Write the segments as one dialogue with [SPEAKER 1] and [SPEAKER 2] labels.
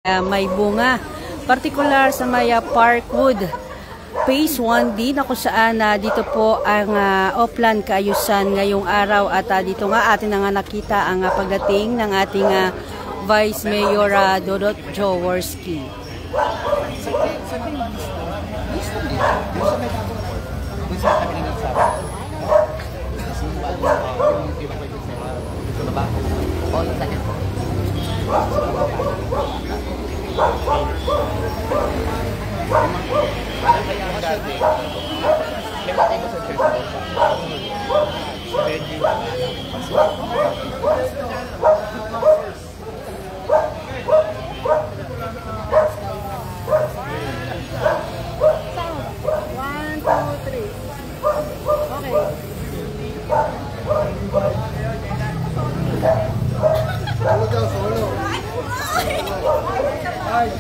[SPEAKER 1] may bunga. Partikular sa may Parkwood Phase 1D na kung saan dito po ang Oplan Kaayusan ngayong araw at dito nga atin nga nakita ang pagdating ng ating Vice Mayor Dodot Jaworski.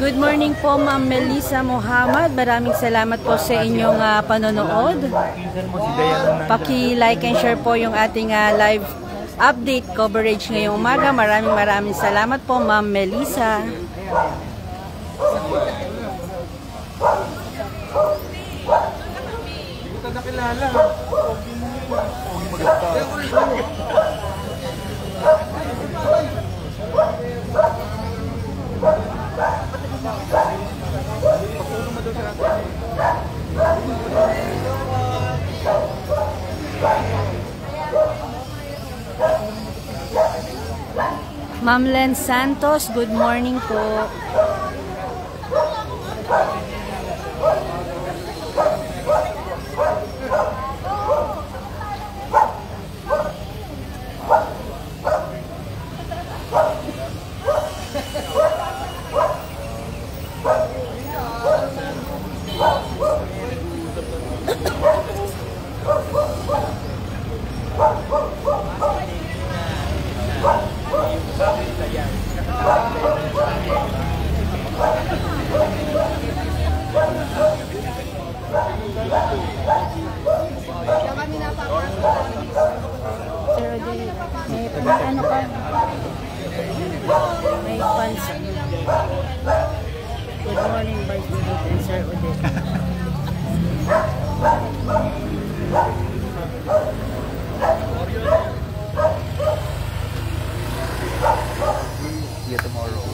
[SPEAKER 1] Good morning po Ma'am Melissa Muhammad. Maraming salamat po sa inyong panonood. Paki-like and share po yung ating live update coverage ngayong umaga. Maraming salamat po Ma'am Melissa. Ma'am Len Santos, good morning po. Ano ka? May pansa. Good morning, Vice President and Sir Odette.
[SPEAKER 2] See you tomorrow.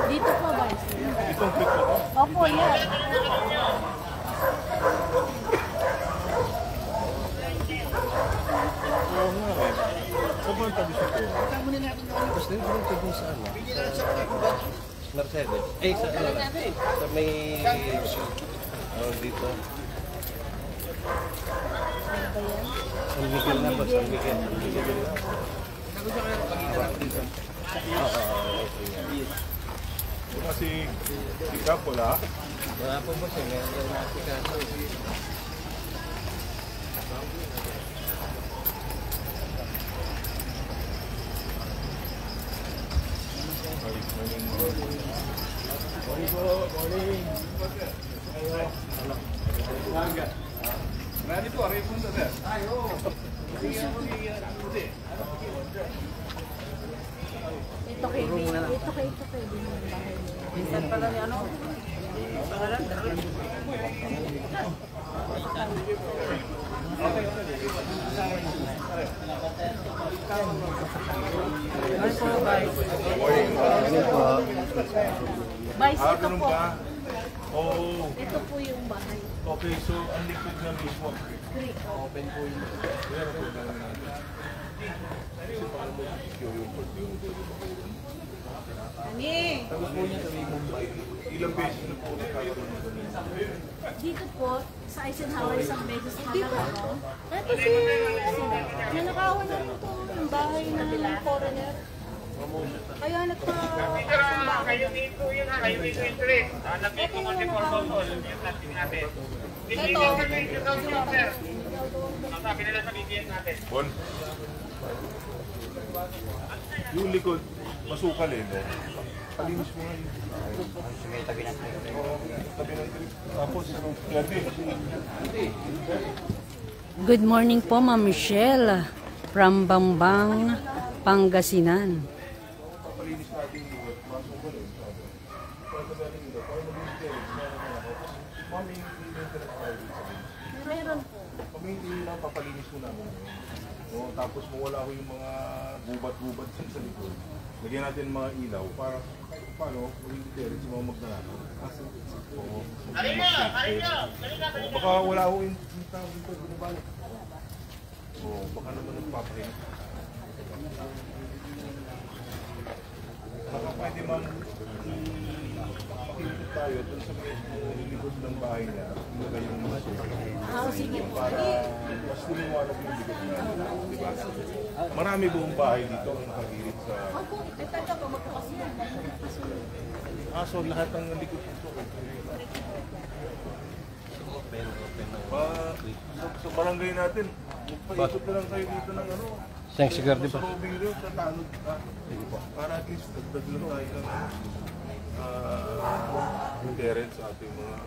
[SPEAKER 1] Dito po ba? Opo, yan.
[SPEAKER 2] Sobrang tabi siya po. Basta yung pinagtagong sa ano? Mercedes. Sa ano? Sa may... dito. San Miguel na ba? San Miguel. San Miguel na.
[SPEAKER 3] Kasi si Cap wala?
[SPEAKER 2] Wala po ba siya? Meron na si Kaso.
[SPEAKER 1] Minsan pala ni ano? Vice, ito po.
[SPEAKER 3] Oo.
[SPEAKER 1] Ito po yung bahay.
[SPEAKER 3] Okay, so ang liquid na mismo.
[SPEAKER 2] Open po yun.
[SPEAKER 1] Ani?
[SPEAKER 2] Tapos po niya sa may Mumbai.
[SPEAKER 3] Ilang beses na po nagkakaroon ng ganun.
[SPEAKER 4] Dito po, sa Eisenhower, isang beses na lang ako.
[SPEAKER 1] Ito si... Nanakawan na rin ito yung bahay ng foreigner. Kaya
[SPEAKER 5] Kayo dito yun ha, kayo dito yung tres. Nag-dito ko si Portosol, yung plastic natin. Hindi ko kami yung council, sir. Sabi nila sa BBM natin.
[SPEAKER 3] Bon? Yung likod, masukal eh, no? Palinis mo nga yun. Tabi ng trip. Tapos,
[SPEAKER 1] Good morning po, Ma'am Michelle. From Bambang, Pangasinan.
[SPEAKER 3] papalinis natin yung masukal eh. Pagkagaling nito, para mag-maintenance na maintenance tayo dito.
[SPEAKER 4] Meron po.
[SPEAKER 3] Pag-maintenance lang, papalinis mo namin. O, tapos mawala ko yung mga gubat-gubat sa likod. Lagyan natin mga ilaw para paano hindi direct sa mga magnanakaw. Oo. Baka wala ko yung tao dito, binabalik. Oo, baka naman nagpapakinig. Baka pwede man pakilip tayo dun sa likod ng bahay niya. Ilagay yung mga
[SPEAKER 4] Sige po.
[SPEAKER 3] para mas lumiwanag yung likod niya. Diba? Marami buong bahay dito ang nakagirit sa...
[SPEAKER 4] Opo, ito po, magbukas yan.
[SPEAKER 3] So lahat ng likod dito. Sa barangay natin, magpaikot na lang kayo dito ng ano.
[SPEAKER 2] Thanks, Sigardi
[SPEAKER 3] Sa Robing Rio, sa Tanod. Para at least dagdag lang tayo ng parents sa ating mga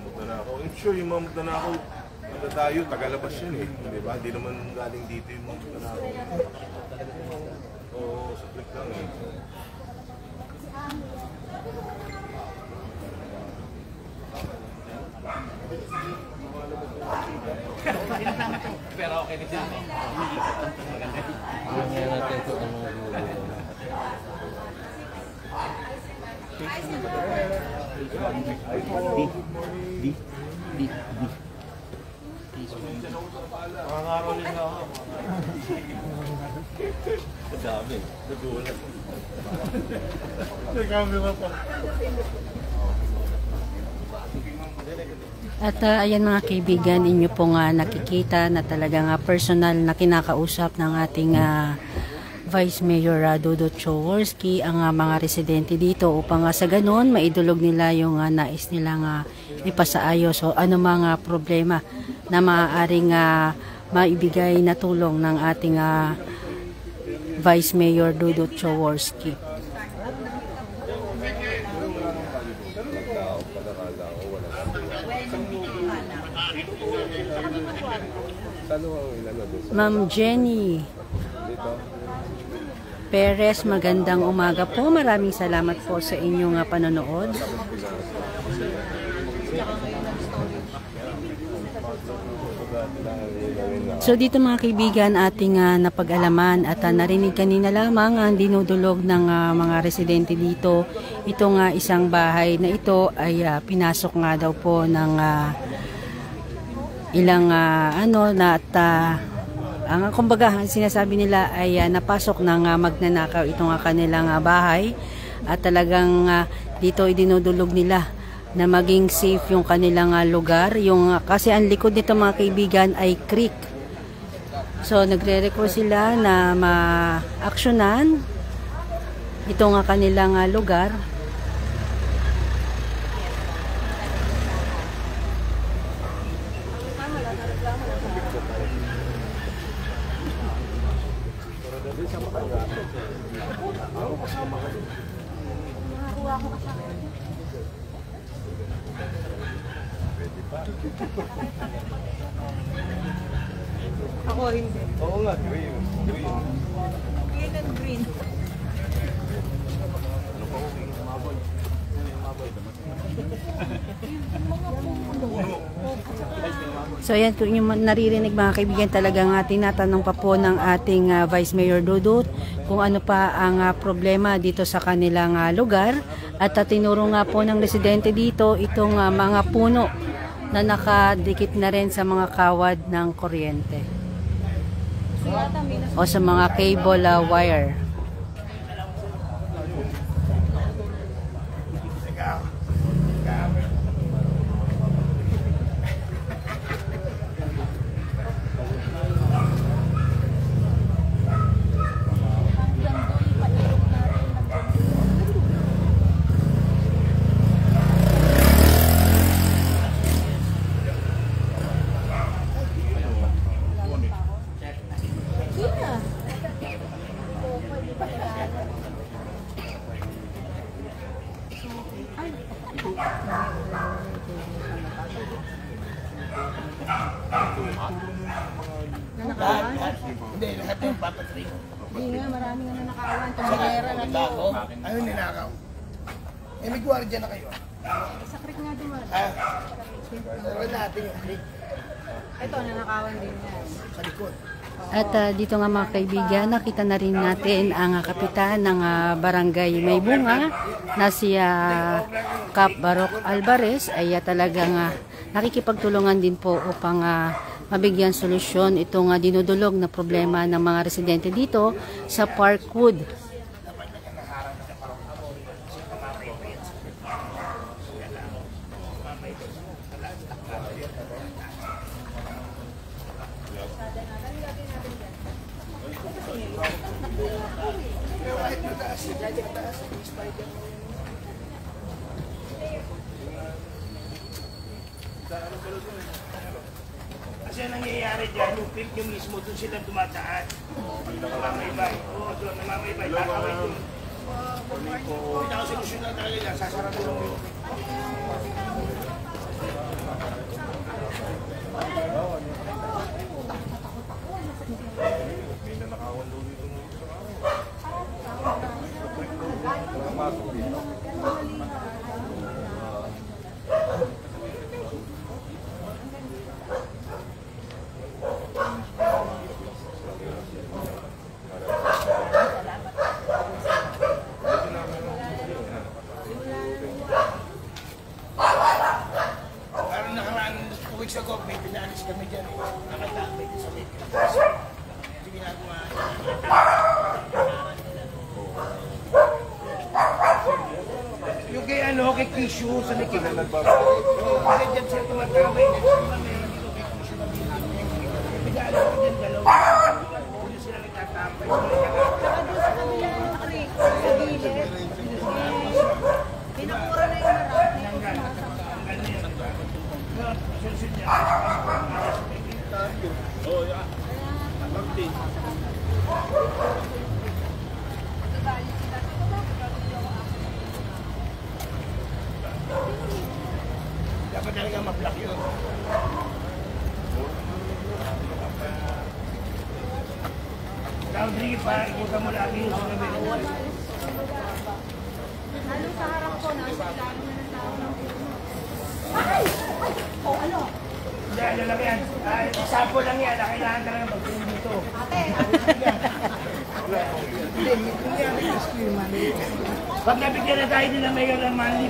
[SPEAKER 3] magnanakaw. I'm sure yung mga magnanakaw, tayo, tagalabas yan eh. Diba? Hindi naman galing dito yung mga magnanakaw. Oo, saplik lang eh.
[SPEAKER 2] Pero okay na dyan. Ngayon natin ito ang mga gulo.
[SPEAKER 3] Pangangaraw nila ako.
[SPEAKER 2] Madami. Nagulat.
[SPEAKER 3] Nagkamera pa.
[SPEAKER 1] At ayan mga kaibigan, inyo po nga nakikita na talagang personal na kinakausap ng ating Vice Mayor Dudut Choworski ang mga residente dito upang sa ganun maidulog nila yung nais nilang ipasaayos o ano mga problema na maaaring maibigay na tulong ng ating Vice Mayor Dudut Choworski. Ma'am Jenny Perez, magandang umaga po. Maraming salamat po sa inyong panonood. So dito mga kaibigan, ating napag-alaman at narinig kanina lamang ang dinudulog ng mga residente dito. Itong isang bahay na ito ay pinasok nga daw po ng ilang ang kumbaga sinasabi nila ay napasok ng magnanakaw itong kanilang bahay at talagang dito idinudulog nila na maging safe yung kanilang lugar. Kasi ang likod nito mga kaibigan ay creek. So nagre-request sila na ma-aksyonan itong kanilang lugar.
[SPEAKER 2] Ako hindi. Oo nga, green. Green. Green and green. Ano pa ko yung maboy?
[SPEAKER 1] So yan, kung yung naririnig mga kaibigan, talagang tinatanong pa po ng ating Vice Mayor Dudut kung ano pa ang problema dito sa kanilang lugar. At tinuro nga po ng residente dito itong mga puno na nakadikit na rin sa mga kawad ng kuryente o sa mga cable wire.
[SPEAKER 6] Hindi, lahat yung papatring.
[SPEAKER 2] Hindi nga, marami nga nanakawan. Tumbinera na to.
[SPEAKER 6] Ayun, ninakaw. Eh, may gwardiya na kayo.
[SPEAKER 2] Sa creek nga duman.
[SPEAKER 6] Naroon natin yung creek
[SPEAKER 2] Ito, nanakawan din yan.
[SPEAKER 6] sa likod.
[SPEAKER 1] At dito nga mga kaibigan, nakita na rin natin ang kapitan ng barangay Maybunga na si Cap Baroc Alvarez ay talagang nakikipagtulungan din po upang mabigyan solusyon itong dinudulog na problema ng mga residente dito sa Parkwood.
[SPEAKER 6] Kasi ang nangyayari dyan, yung creek yung mismo, doon sila dumadaan. Namamaybay. Oo, doon, namamaybay. Kakaway doon. Hindi ako solusyon lang talaga yan. Sasarado lang yun.
[SPEAKER 3] May nanakawan doon dito ng isang masok dito.
[SPEAKER 6] Parang nakaraan, 2 weeks ago, may pinaalis kami dyan. Nakatambay din sa may sige na gumawa. Yung kay ano, kay Kishu, sa may Kishu. Kasi dyan siya tumatambay. Pinaalis ko dyan dalawa. Doon sila nagtatambay.
[SPEAKER 2] Saka doon sa kabilang creek, sa gilid. Pinakura na yung marami.
[SPEAKER 6] Dapat talaga ma-block yun. Rodrigo pa, ikutan mo lagi yung sinabi.
[SPEAKER 4] Lalo sa harap ko, nasa ilalim na ng tao ng ano?
[SPEAKER 6] Hindi, ano lang yan. Sample lang yan. Kailangan ka lang mag-film dito.
[SPEAKER 4] Ate,
[SPEAKER 6] Pag nabigyan na tayo nila mayor ng money,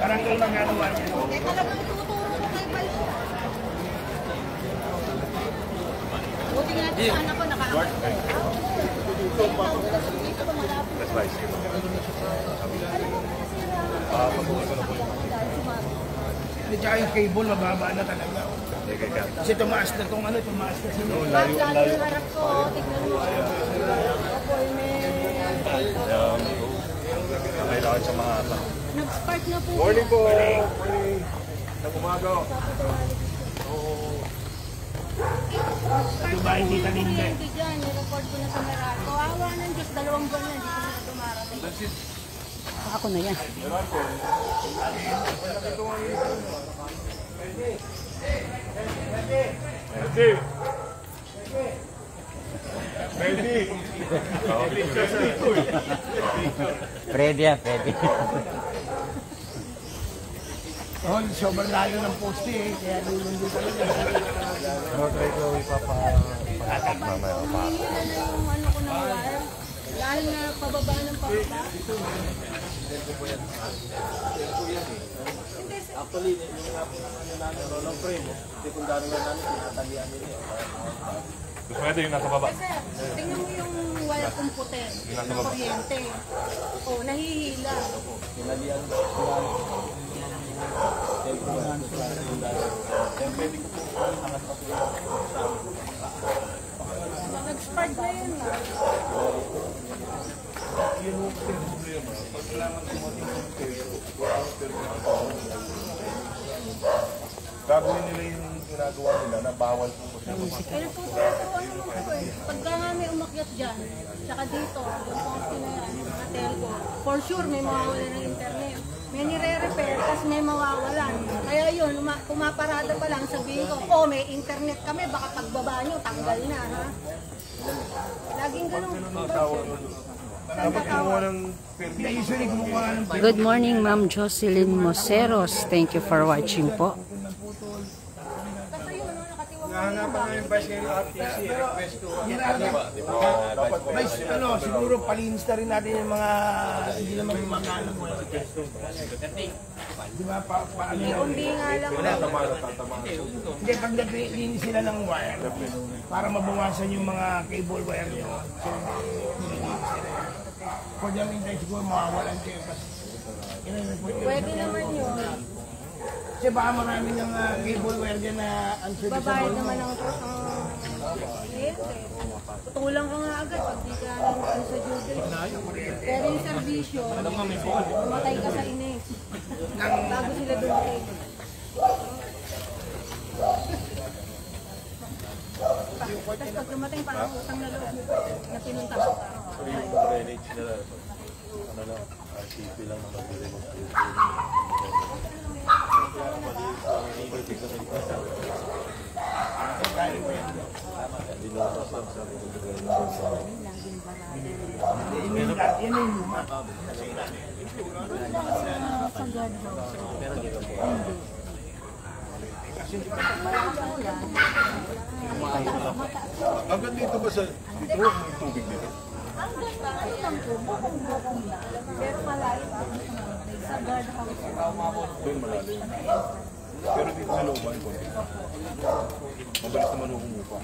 [SPEAKER 6] parang kayo magagawa niya.
[SPEAKER 4] talagang tuturo ko kay Bal. Buti nga ito sa anak ko, nakakita.
[SPEAKER 6] Tsaka yung cable, mababa na talaga. Kasi tumaas na itong ano, tumaas na sila.
[SPEAKER 4] Lagi yung harap ko, tignan mo. Appointment.
[SPEAKER 3] Kailangan siya makata.
[SPEAKER 4] Nag-spark na po.
[SPEAKER 3] Morning po! Morning! Nag-umaga.
[SPEAKER 6] Diba, hindi talinde.
[SPEAKER 4] Hindi dyan, nirecord ko na sa Meralco. Awa ng Diyos, 2 buwan na, hindi ko na dumarating.
[SPEAKER 1] Ako na yan.
[SPEAKER 3] Ready! Ready!
[SPEAKER 7] Pwede yan, pwede.
[SPEAKER 6] Oh, sobrang layo ng poste eh. Kaya lulundo talaga.
[SPEAKER 3] Try ko ipapakat mamaya.
[SPEAKER 4] Hindi na yung ano ko na wire. Lalo na pababa ng pababa.
[SPEAKER 7] Actually, yung nga po namin ng frame, hindi kung gano'n nga namin tinatalian nila.
[SPEAKER 3] Gusto natin yung nasa baba.
[SPEAKER 4] Sir, tingnan mo yung wire kong puti. Yung kuryente. Oh, nahihila.
[SPEAKER 7] Tinalian sila.
[SPEAKER 4] Nag-spark na yun.
[SPEAKER 3] Yun yung problema. Pag kailangan tumating yung peso, gagawin nila yung ginagawa nila na bawal po siya.
[SPEAKER 4] Kaya po ano eh. Pagka nga may umakyat dyan, tsaka dito, yung poste na yan, mga telco, for sure may mawawala ng internet. May nire-repair, tapos may mawawalan. Kaya yun, pumaparada pa lang, sabihin ko, oh may internet kami, baka pagbaba nyo, tanggal na, ha? Laging ganun.
[SPEAKER 3] Dapat kumuha ng
[SPEAKER 6] Hindi, usually kumukuha ng
[SPEAKER 1] Good morning, Ma'am Jocelyn Moseros. Thank you for watching po.
[SPEAKER 2] Nahanapan nga yung vice ngayon RTC, request to
[SPEAKER 6] Guys, ano, siguro palinis na rin natin yung mga hindi naman gumagana mo. Di ba, paano yun?
[SPEAKER 4] Kundi nga lang.
[SPEAKER 6] Hindi, pag naglinis sila ng wire, para mabawasan yung mga cable wire nyo, so, nililinis nila. For the meantime, siguro mawawalan kayo.
[SPEAKER 4] Pwede naman yun.
[SPEAKER 6] Kasi baka marami ng cable wire dyan na unserviceable.
[SPEAKER 4] Babayad naman ang tutulang ka nga agad pag di ka ano sa duty. Pero yung servisyo, mamatay ka sa inis. Bago sila dumating. Tapos pag dumating, parang utang na loob na pinunta ka.
[SPEAKER 3] yung drainage nila. Ano lang, RCP lang na nag-remove.
[SPEAKER 6] Yan yung luma.
[SPEAKER 4] Sa guardhouse.
[SPEAKER 3] Hanggang dito ba sa dito may tubig dito?
[SPEAKER 4] Pero malayo pa sa guardhouse.
[SPEAKER 3] Doon malalim. Pero dito sa loob ay konti. Mabilis naman humupa.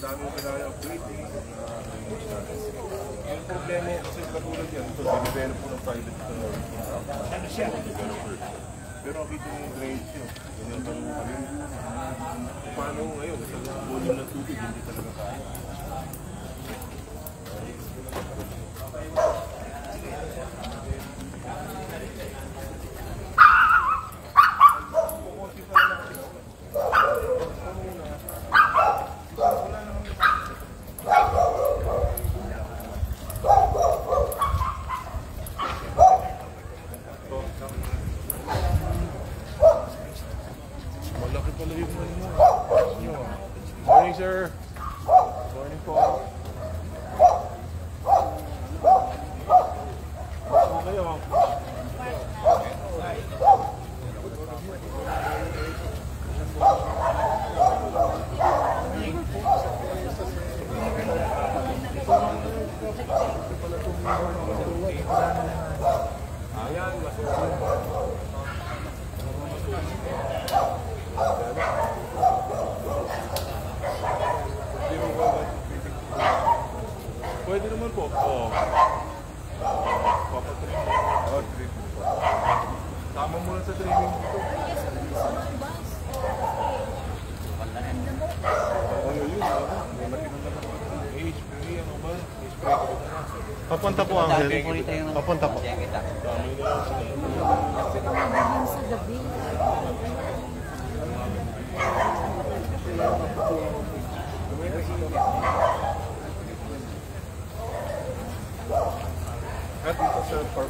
[SPEAKER 3] Dami yung kailangan-upgrade eh. Yung problema kasi katulad yan, ito, dinevelop po ng private developer. Pero nakita niyo yung grade yun. Ganyan pa rin kami. Paano ngayon? Sa volume ng tubig, hindi talaga kaya. ma'am. Ayan, pwede naman po. Oo. Papatrim mo. Oh, trim mo. Tama mo lang sa trimming dito. Ano yun? May spray, ano ba? May spray ko na. Papunta po ang heli. Papunta po. Tama yun lang sila. At dito sa park.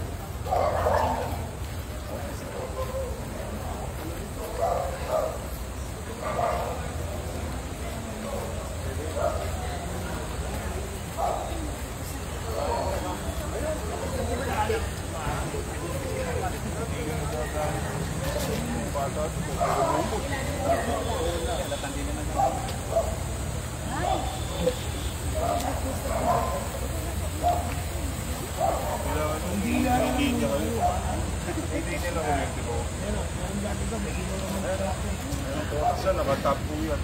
[SPEAKER 3] Kasi nakatap po yan.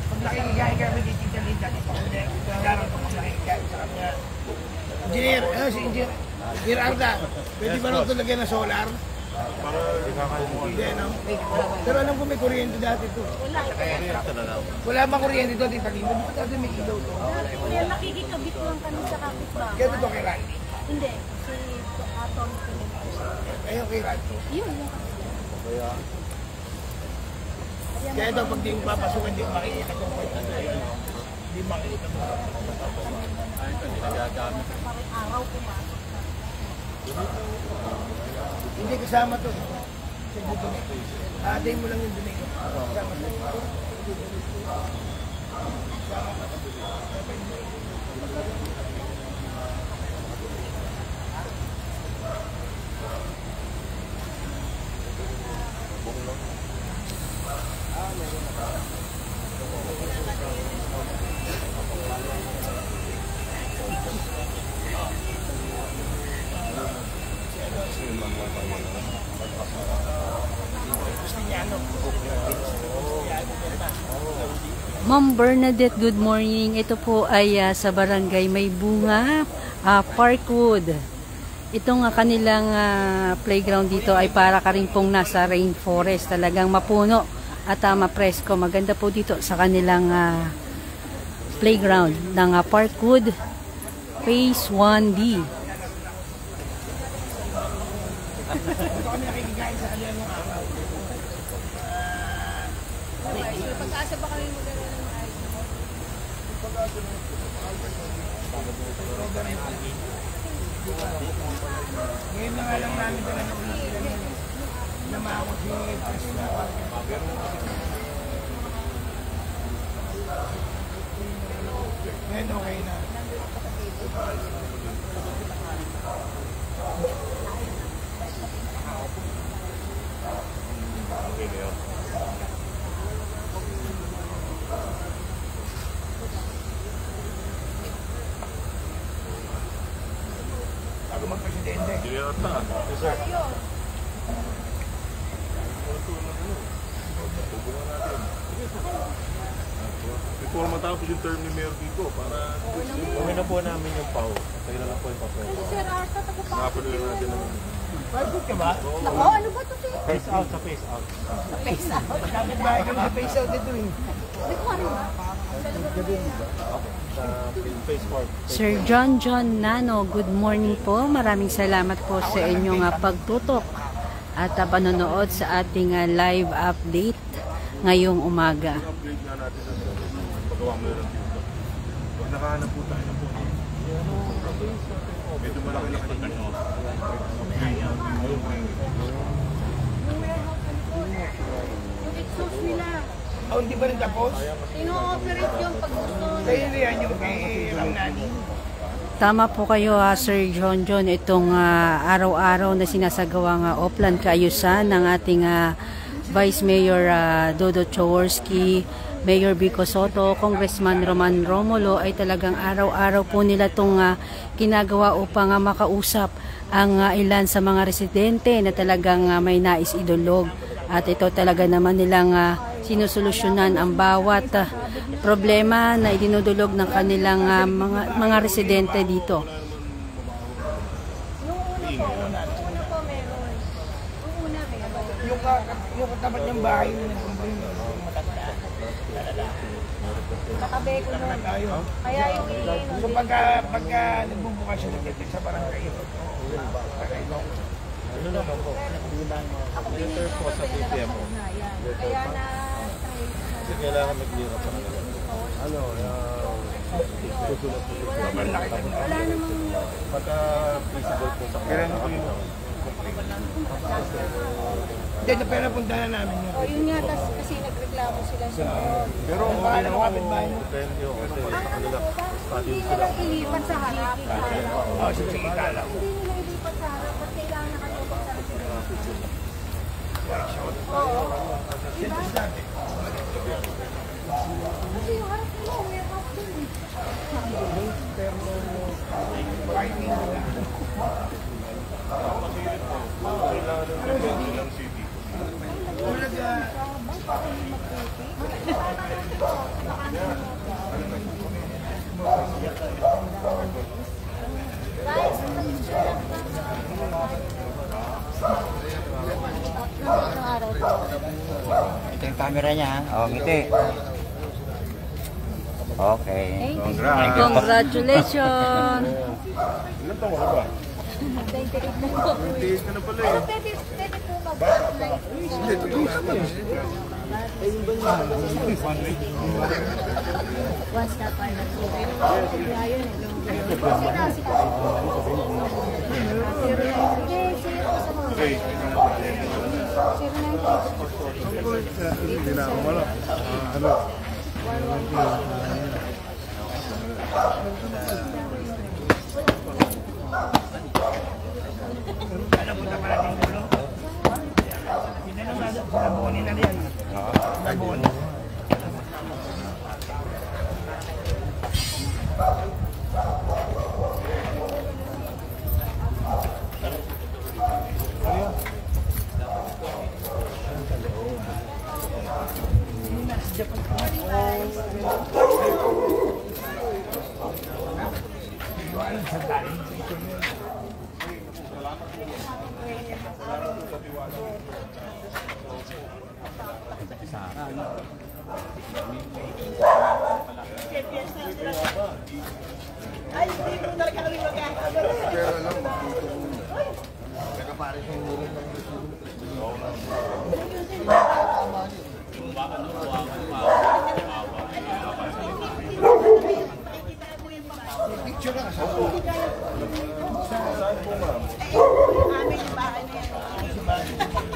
[SPEAKER 6] Pag nakikigay kami dito sa Linda, kailangan ko makikigay sa kanya. Engineer, si Engineer Arda, pwede ba nung lagyan ng solar?
[SPEAKER 3] Para
[SPEAKER 6] Hindi, no? Pero alam ko may kuryente dati to. Wala bang kuryente to, Tita Linda? Dito dati may ilaw to.
[SPEAKER 4] Kaya nakikikabit lang kami sa kapitbahay.
[SPEAKER 6] Kaya to kay Randy.
[SPEAKER 4] Hindi, si Atom.
[SPEAKER 6] Ayun kay Randy.
[SPEAKER 4] Yun, yung kapitbahay.
[SPEAKER 6] Kaya ito, pag di mo papasukin, di mo makikita kung hindi makikita mo.
[SPEAKER 4] Parang araw pumasok.
[SPEAKER 6] Hindi kasama to. Atay mo lang yung dunig. Kasama to.
[SPEAKER 1] Ma'am Bernadette, good morning. Ito po ay sa barangay May Bunga, Parkwood. Ito nga kanilang playground dito ay para ka rin pong nasa rainforest. Talagang mapuno at mapresko. Maganda po dito sa kanilang playground ng Parkwood Phase 1D.
[SPEAKER 4] Pag-asa ba kami magdala ng ayos?
[SPEAKER 6] Ngayon na nga lang namin dala ng namawag si President. Ngayon okay na. Ako magpresidente.
[SPEAKER 3] Sige ata. Yes, sir. Before matapos yung term ni Mayor Kiko, para
[SPEAKER 7] Gawin na po namin yung PAW. Tayo na lang po yung papel.
[SPEAKER 4] Sir Arta, taga-pa.
[SPEAKER 3] napanood natin ng
[SPEAKER 6] Pagod ka ba?
[SPEAKER 4] Nako, ano ba ito si?
[SPEAKER 7] Face out sa face out.
[SPEAKER 4] Face out.
[SPEAKER 6] Kapit bahay kami sa face out dito eh.
[SPEAKER 4] Hindi ko ano.
[SPEAKER 7] Sa face forward.
[SPEAKER 1] Sir John Nano, good morning po. Maraming salamat po sa inyong pagtutok at panonood sa ating live update ngayong umaga.
[SPEAKER 3] upgrade nga natin sa paggawa mo na ng dito. Pag nakahanap po tayo ng po, medyo malaki na kanina.
[SPEAKER 6] Oh, hindi ba rin tapos?
[SPEAKER 4] Ino-operate yung pag gusto.
[SPEAKER 6] Kaya yan yung kay Ramnani.
[SPEAKER 1] Tama po kayo, Sir John John. Itong araw-araw na sinasagawang offline kaayusan ng ating Vice Mayor Dodo Jaworski, Mayor Vico Soto, Congressman Roman Romulo ay talagang araw-araw po nila itong ginagawa upang makausap ang ilan sa mga residente na talagang may nais idulog. At ito talaga naman nilang sinusolusyonan ang bawat problema na idinudulog ng kanilang mga residente dito.
[SPEAKER 6] Yung katapat niyang bahay na nagkumpay mo, yung matanda.
[SPEAKER 4] Katabi ko nun. Kaya yung
[SPEAKER 6] So pagka nagbubukas siya nagtitig sa barangay,
[SPEAKER 7] Ano naman po? Letter po sa BPM po.
[SPEAKER 4] Kaya na
[SPEAKER 7] Kasi kailangan mag-clear up pa na nila. Ano, susunod po.
[SPEAKER 4] wala namang
[SPEAKER 7] Pagka feasible po sa kanya.
[SPEAKER 6] hindi, napunta na namin yun.
[SPEAKER 4] yun nga, kasi nagreklamo sila sa
[SPEAKER 7] Pero okay na po. Depende yun kasi sa kanila.
[SPEAKER 4] hindi nila ilipat sa harap.
[SPEAKER 6] Oh, sige, kala ko.
[SPEAKER 4] Hindi nila ilipat sa harap at kailangan nakatutok sa residente. Oo. Diba? Kasi yung harap nila, warehouse dun eh.
[SPEAKER 8] Ito yung camera niya, ha? Oh, ngiti. Okay.
[SPEAKER 1] Congratulations!
[SPEAKER 3] Ilan taon ka na ba?
[SPEAKER 4] 28 na po.
[SPEAKER 3] 28 ka na pala eh.
[SPEAKER 4] Pwede po mag-apply.
[SPEAKER 3] Hindi, totoo naman.
[SPEAKER 4] Once na pa na po. Ayun, kasi
[SPEAKER 3] Okay. Hindi na ako wala. Ano?
[SPEAKER 6] Punta pa natin yung ulo. Hindi na lang sinabunin na yan. Sinabunin.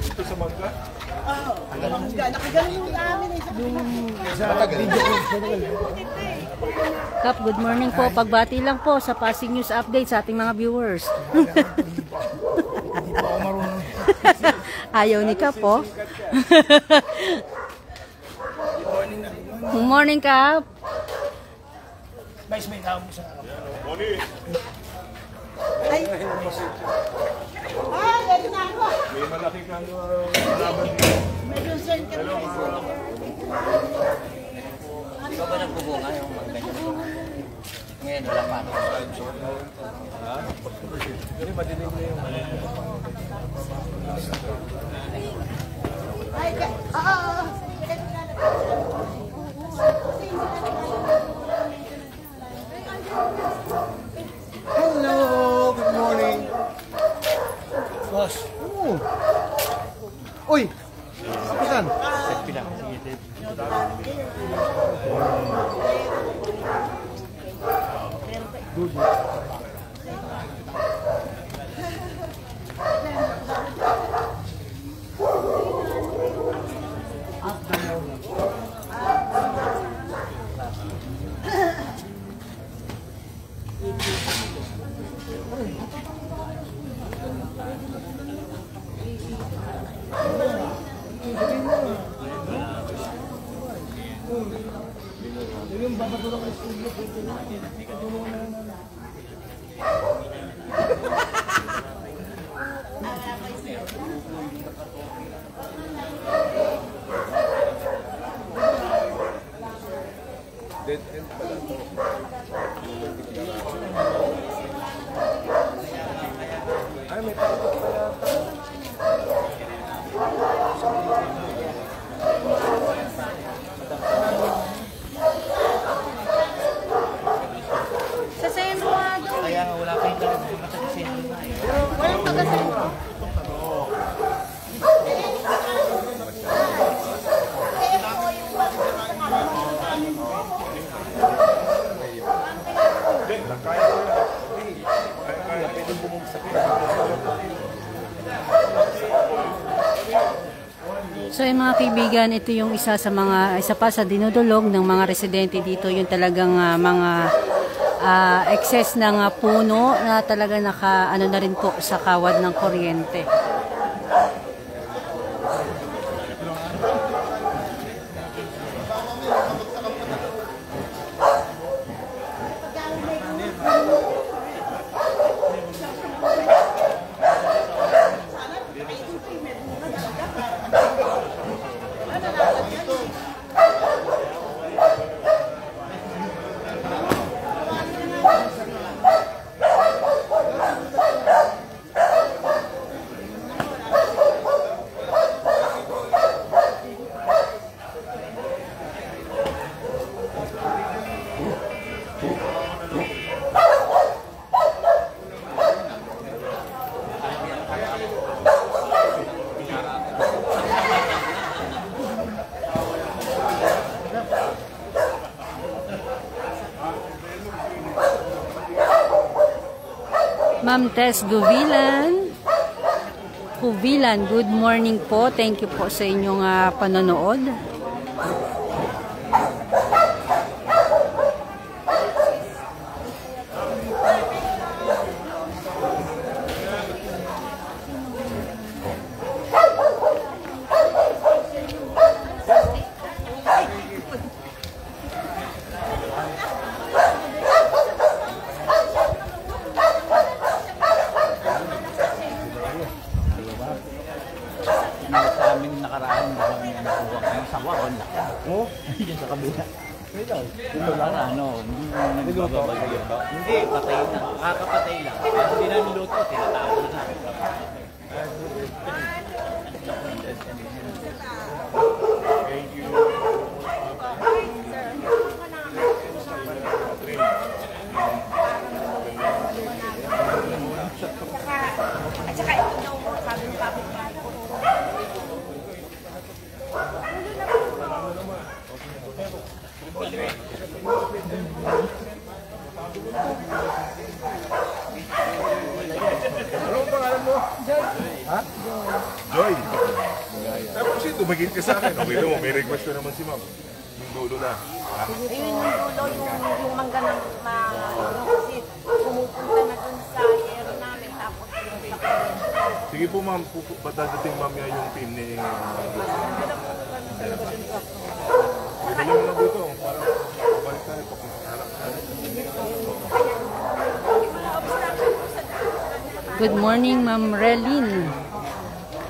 [SPEAKER 3] Ito sa Magka?
[SPEAKER 1] Kap, good morning po. Pagbati lang po sa Pasig News Update sa ating mga viewers.
[SPEAKER 6] Hindi pa ako marunong.
[SPEAKER 1] Ayaw ni Kap po. Good morning, Kap.
[SPEAKER 6] Vice may tao mo sa harap.
[SPEAKER 3] Moni! May malaki kang laban dito.
[SPEAKER 8] Ikaw ba nagbubunga yung mga ganyan? Ngayon, wala pa.
[SPEAKER 7] Kasi madilim na yung
[SPEAKER 2] Hello, good morning.
[SPEAKER 6] Boss.
[SPEAKER 2] Uy, kapitan.
[SPEAKER 3] Dead end pala to. Ay, may takot pa yata.
[SPEAKER 4] Sa sentro nga daw.
[SPEAKER 8] Kaya nga wala pa yung talagang matagsin.
[SPEAKER 4] Walang taga-sentro.
[SPEAKER 3] Kaya ko yun. Kaya pwede bumagsak.
[SPEAKER 1] So yung mga kaibigan, ito yung isa pa sa dinudulog ng mga residente dito, yung talagang mga excess ng puno na talaga ano na rin po sa kawad ng kuryente. Ma'am Tess Guvilan, good morning po. Thank you po sa inyong panonood.
[SPEAKER 8] Sa amin nakaraan, kami nakuha kami sa wawan lang. Oo? Yan sa kabila. Ito lang, nagbabagay yun ba? Hindi, patay na. Kakapatay lang. Hindi namin luto, tinatapon na.
[SPEAKER 3] Thank you.
[SPEAKER 4] At saka ito daw, sabi ng kapit ko.
[SPEAKER 3] Ano ang pangalan mo? Joy. Ha? Joy. Tapos tumagin ka sa akin. Okay mo, may request ko naman si ma'am. Yung dulo na.
[SPEAKER 4] Ayun yung dulo, yung mangga ng kasi pumupunta na dun sa yero namin tapos yung sa
[SPEAKER 3] Sige po ma'am, patadating mamaya yung pin ni... Dali mo na dito. Para balik tayo.
[SPEAKER 1] Good morning, Ma'am Relin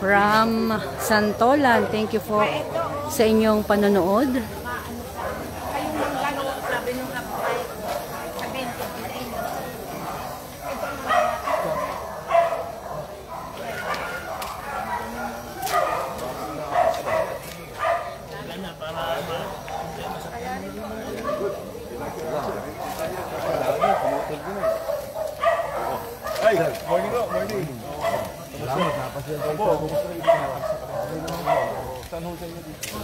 [SPEAKER 1] from Santolan. Thank you for sa inyong panonood.
[SPEAKER 4] kayong manggano, sabi nung kapatay, sa 20.
[SPEAKER 3] Ay, morning po, morning. Salamat, napasyan po. Saan ho sa inyo dito?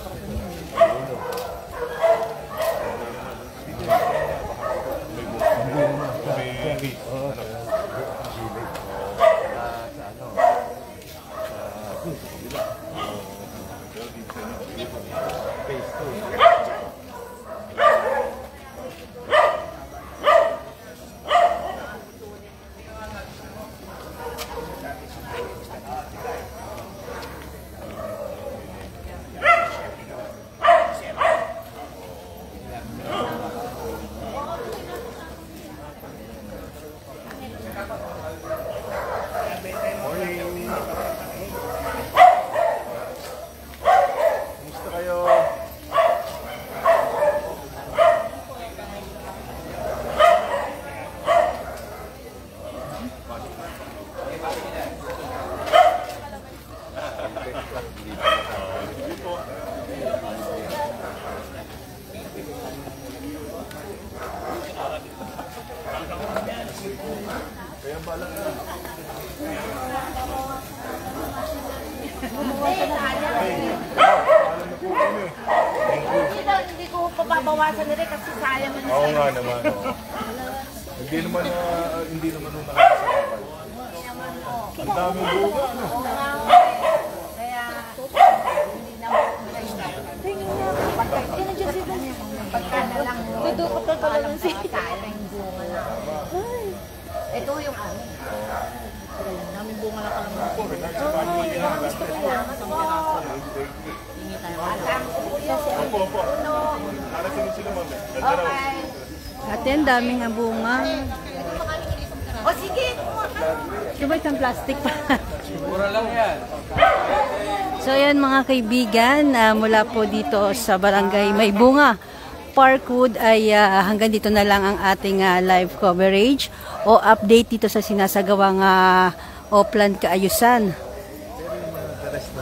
[SPEAKER 4] Hindi ko papabawasan nila kasi sayang na.
[SPEAKER 3] Oo nga naman. Hindi naman nung nakakasakal. Ang daming buga.
[SPEAKER 4] Kaya, hindi naman. Pagka na lang. Dudukot na pala lang siya. Sayang bunga na. Ito yung ano. Daming bunga lang kami. Gusto ko lang. Hingi tayo.
[SPEAKER 3] Opo. Narating sila mami.
[SPEAKER 4] Okay.
[SPEAKER 1] Ate, ang daming bunga.
[SPEAKER 4] O sige.
[SPEAKER 1] Diba itong plastic pa?
[SPEAKER 7] Mura lang yan.
[SPEAKER 1] So yan mga kaibigan, mula po dito sa Barangay May Bunga, Parkwood ay hanggang dito na lang ang ating live coverage o update dito sa sinasagawang Oplan Kaayusan.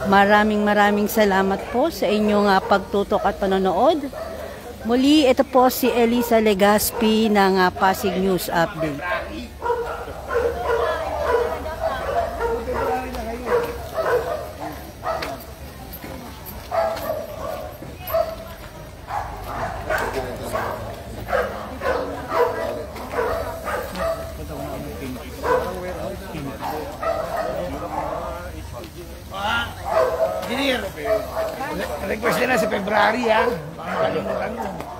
[SPEAKER 1] Maraming salamat po sa inyong pagtutok at panonood. Muli, ito po si Elisa Legaspi ng Pasig News Update.
[SPEAKER 6] Engineer, request nila sa February ha. Baka makalimutan mo.